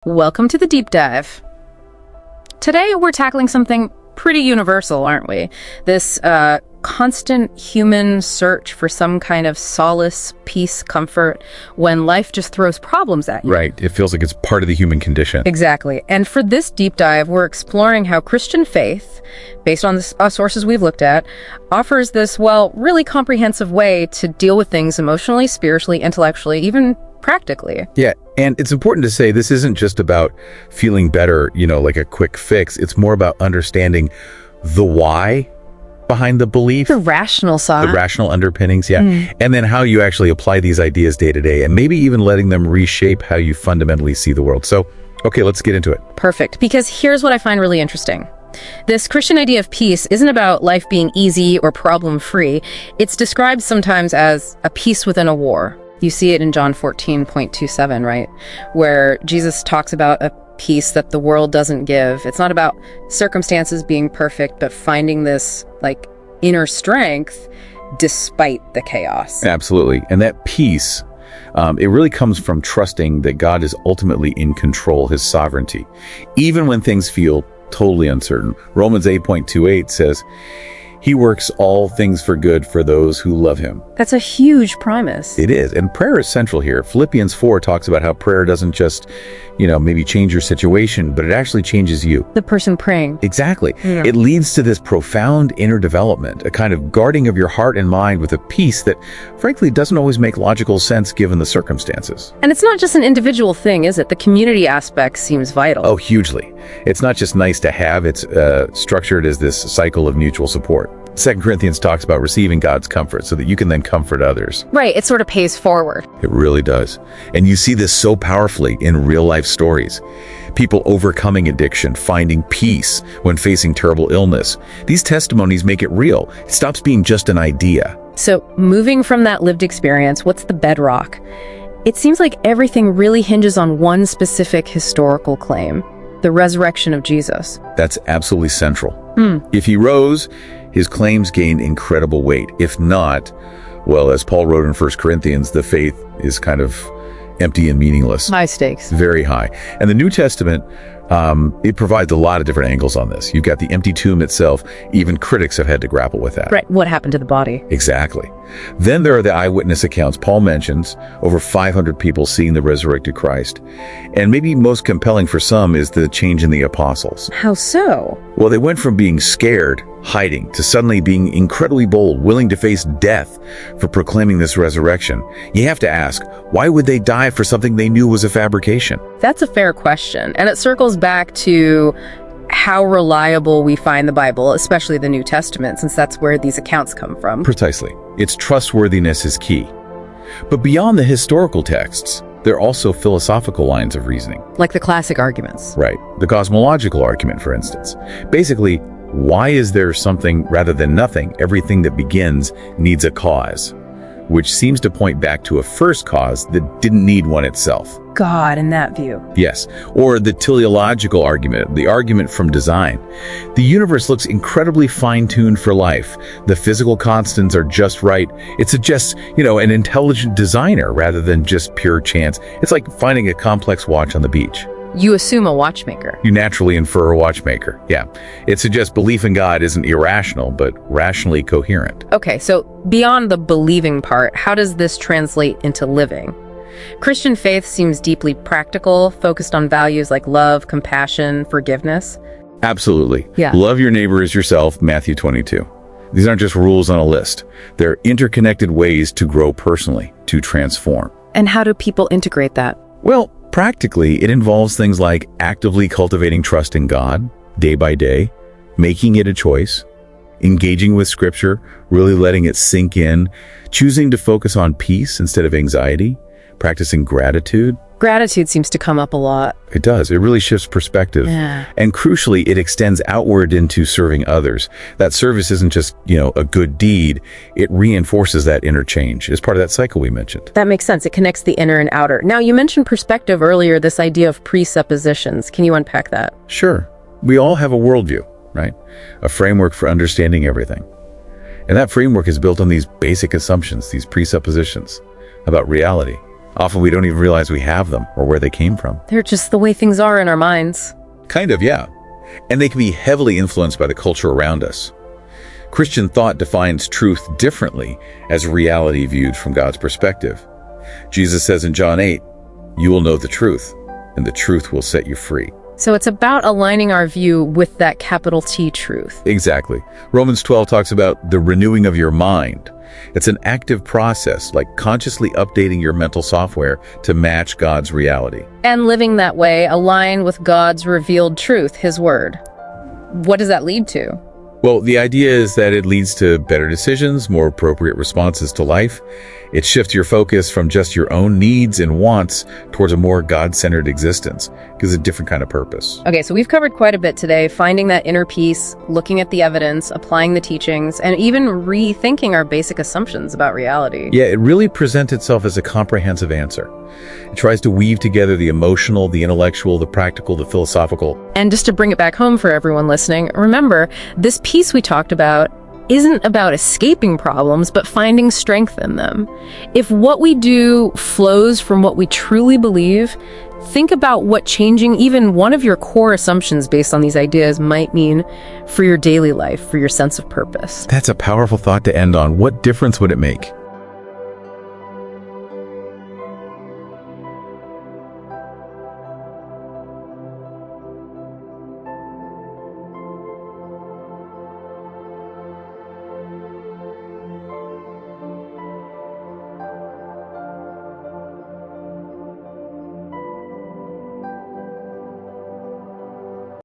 Welcome to the deep dive. Today we're tackling something pretty universal, aren't we? This constant human search for some kind of solace, peace, comfort when life just throws problems at you. Right. It feels like it's part of the human condition. Exactly. And for this deep dive, we're exploring how Christian faith, based on the sources we've looked at, offers this, really comprehensive way to deal with things emotionally, spiritually, intellectually, even practically. Yeah. And it's important to say this isn't just about feeling better, like a quick fix. It's more about understanding the why behind the belief. The rational side. The rational underpinnings, yeah. And then how you actually apply these ideas day to day, and maybe even letting them reshape how you fundamentally see the world. So, okay, let's get into it. Perfect. Because here's what I find really interesting. This Christian idea of peace isn't about life being easy or problem-free. It's described sometimes as a peace within a war. You see it in John 14.27, right? Where Jesus talks about a peace that the world doesn't give. It's not about circumstances being perfect, but finding this inner strength despite the chaos. Absolutely. And that peace, it really comes from trusting that God is ultimately in control, his sovereignty, even when things feel totally uncertain. Romans 8.28 says, he works all things for good for those who love him. That's a huge promise. It is. And prayer is central here. Philippians 4 talks about how prayer doesn't just, maybe change your situation, but it actually changes you. The person praying. Exactly. Yeah. It leads to this profound inner development, a kind of guarding of your heart and mind with a peace that, frankly, doesn't always make logical sense given the circumstances. And it's not just an individual thing, is it? The community aspect seems vital. Oh, hugely. It's not just nice to have. It's structured as this cycle of mutual support. 2 Corinthians talks about receiving God's comfort so that you can then comfort others. Right, it sort of pays forward. It really does. And you see this so powerfully in real-life stories. People overcoming addiction, finding peace when facing terrible illness. These testimonies make it real. It stops being just an idea. So, moving from that lived experience, what's the bedrock? It seems like everything really hinges on one specific historical claim, the resurrection of Jesus. That's absolutely central. If he rose, his claims gain incredible weight. If not, as Paul wrote in 1 Corinthians, the faith is kind of empty and meaningless. High stakes. Very high. And the New Testament, it provides a lot of different angles on this. You've got the empty tomb itself. Even critics have had to grapple with that. Right. What happened to the body? Exactly. Then there are the eyewitness accounts. Paul mentions over 500 people seeing the resurrected Christ. And maybe most compelling for some is the change in the apostles. How so? Well, they went from being scared, hiding, to suddenly being incredibly bold, willing to face death for proclaiming this resurrection. You have to ask, why would they die for something they knew was a fabrication? That's a fair question. And it circles back to how reliable we find the Bible, especially the New Testament, since that's where these accounts come from. Precisely. Its trustworthiness is key. But beyond the historical texts, there are also philosophical lines of reasoning. Like the classic arguments. Right. The cosmological argument, for instance. Basically, why is there something rather than nothing? Everything that begins needs a cause, which seems to point back to a first cause that didn't need one itself. God, in that view. Yes. Or the teleological argument, the argument from design. The universe looks incredibly fine-tuned for life. The physical constants are just right. It suggests, an intelligent designer rather than just pure chance. It's like finding a complex watch on the beach. You assume a watchmaker. You naturally infer a watchmaker. Yeah. It suggests belief in God isn't irrational, but rationally coherent. Okay, so beyond the believing part, how does this translate into living? Christian faith seems deeply practical, focused on values like love, compassion, forgiveness. Absolutely. Yeah. Love your neighbor as yourself, Matthew 22. These aren't just rules on a list. They're interconnected ways to grow personally, to transform. And how do people integrate that? Well, practically, it involves things like actively cultivating trust in God, day by day, making it a choice, engaging with Scripture, really letting it sink in, choosing to focus on peace instead of anxiety, practicing gratitude. Gratitude seems to come up a lot. It does. It really shifts perspective. Yeah. And crucially, it extends outward into serving others. That service isn't just, a good deed. It reinforces that interchange. It's part of that cycle we mentioned. That makes sense. It connects the inner and outer. Now, you mentioned perspective earlier, this idea of presuppositions. Can you unpack that? Sure. We all have a worldview, right? A framework for understanding everything. And that framework is built on these basic assumptions, these presuppositions about reality. Often we don't even realize we have them or where they came from. They're just the way things are in our minds. Kind of, yeah. And they can be heavily influenced by the culture around us. Christian thought defines truth differently as reality viewed from God's perspective. Jesus says in John 8, "You will know the truth, and the truth will set you free." So it's about aligning our view with that capital T truth. Exactly. Romans 12 talks about the renewing of your mind. It's an active process, like consciously updating your mental software to match God's reality. And living that way, aligned with God's revealed truth, His Word. What does that lead to? Well, the idea is that it leads to better decisions, more appropriate responses to life. It shifts your focus from just your own needs and wants towards a more God-centered existence, because it's a different kind of purpose. Okay, so we've covered quite a bit today, finding that inner peace, looking at the evidence, applying the teachings, and even rethinking our basic assumptions about reality. Yeah, it really presents itself as a comprehensive answer. It tries to weave together the emotional, the intellectual, the practical, the philosophical. And just to bring it back home for everyone listening, remember, this peace we talked about isn't about escaping problems, but finding strength in them. If what we do flows from what we truly believe, think about what changing even one of your core assumptions based on these ideas might mean for your daily life, for your sense of purpose. That's a powerful thought to end on. What difference would it make?